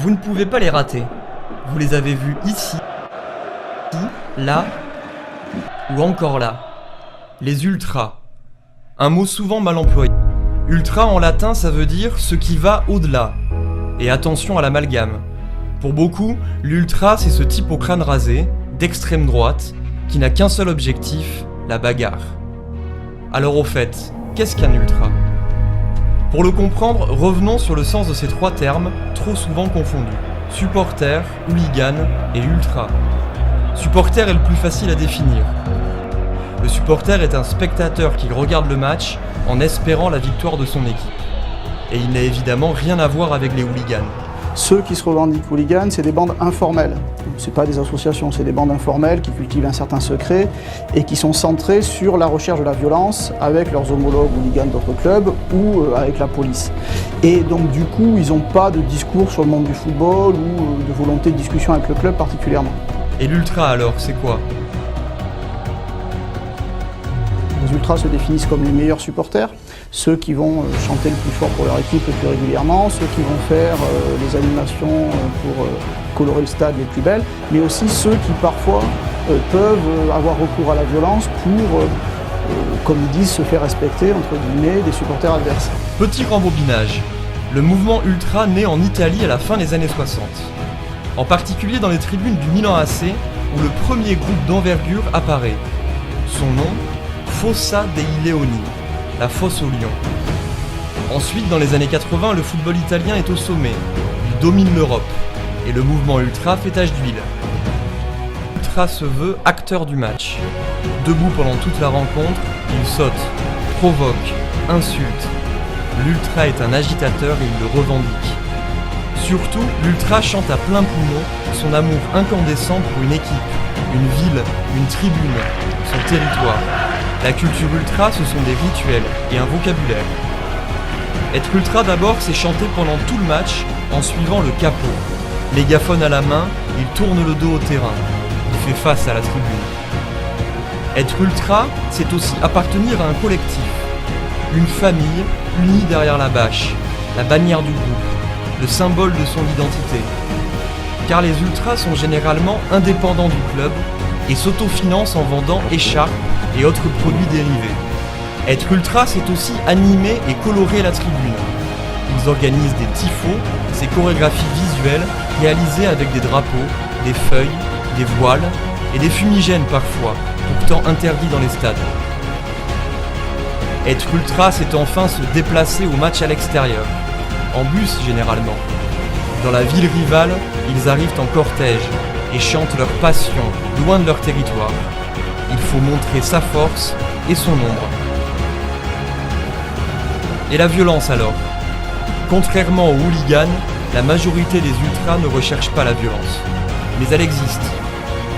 Vous ne pouvez pas les rater. Vous les avez vus ici, là ou encore là. Les ultras. Un mot souvent mal employé. Ultra en latin, ça veut dire ce qui va au-delà. Et attention à l'amalgame. Pour beaucoup, l'ultra, c'est ce type au crâne rasé, d'extrême droite, qui n'a qu'un seul objectif, la bagarre. Alors au fait, qu'est-ce qu'un ultra ? Pour le comprendre, revenons sur le sens de ces trois termes, trop souvent confondus. Supporter, hooligan et ultra. Supporter est le plus facile à définir. Le supporter est un spectateur qui regarde le match en espérant la victoire de son équipe. Et il n'a évidemment rien à voir avec les hooligans. Ceux qui se revendiquent hooligans, c'est des bandes informelles. C'est pas des associations, c'est des bandes informelles qui cultivent un certain secret et qui sont centrées sur la recherche de la violence avec leurs homologues hooligans d'autres clubs ou avec la police. Et donc du coup, ils n'ont pas de discours sur le monde du football ou de volonté de discussion avec le club particulièrement. Et l'ultra alors, c'est quoi ? Les ultras se définissent comme les meilleurs supporters, ceux qui vont chanter le plus fort pour leur équipe le plus régulièrement, ceux qui vont faire les animations pour colorer le stade les plus belles, mais aussi ceux qui parfois peuvent avoir recours à la violence pour, comme ils disent, se faire respecter, entre guillemets, des supporters adverses. Petit rembobinage. Le mouvement ultra naît en Italie à la fin des années 60. En particulier dans les tribunes du Milan AC, où le premier groupe d'envergure apparaît. Son nom, Fossa dei Leoni, la fosse aux lions. Ensuite, dans les années 80, le football italien est au sommet. Il domine l'Europe. Et le mouvement ultra fait tache d'huile. L'ultra se veut acteur du match. Debout pendant toute la rencontre, il saute, provoque, insulte. L'ultra est un agitateur et il le revendique. Surtout, l'ultra chante à plein poumon son amour incandescent pour une équipe, une ville, une tribune, son territoire. La culture ultra, ce sont des rituels et un vocabulaire. Être ultra d'abord, c'est chanter pendant tout le match en suivant le capot. Mégaphone à la main, il tourne le dos au terrain. Il fait face à la tribune. Être ultra, c'est aussi appartenir à un collectif. Une famille unie derrière la bâche, la bannière du groupe, le symbole de son identité. Car les ultras sont généralement indépendants du club et s'autofinancent en vendant écharpes et autres produits dérivés. Être ultra, c'est aussi animer et colorer la tribune. Ils organisent des tifos, ces chorégraphies visuelles réalisées avec des drapeaux, des feuilles, des voiles et des fumigènes parfois, pourtant interdits dans les stades. Être ultra, c'est enfin se déplacer au match à l'extérieur, en bus généralement. Dans la ville rivale, ils arrivent en cortège et chantent leur passion loin de leur territoire. Il faut montrer sa force et son ombre. Et la violence alors ? Contrairement aux hooligans, la majorité des ultras ne recherche pas la violence. Mais elle existe.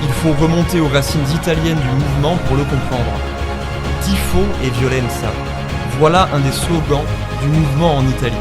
Il faut remonter aux racines italiennes du mouvement pour le comprendre. Tifo et violenza. Voilà un des slogans du mouvement en Italie.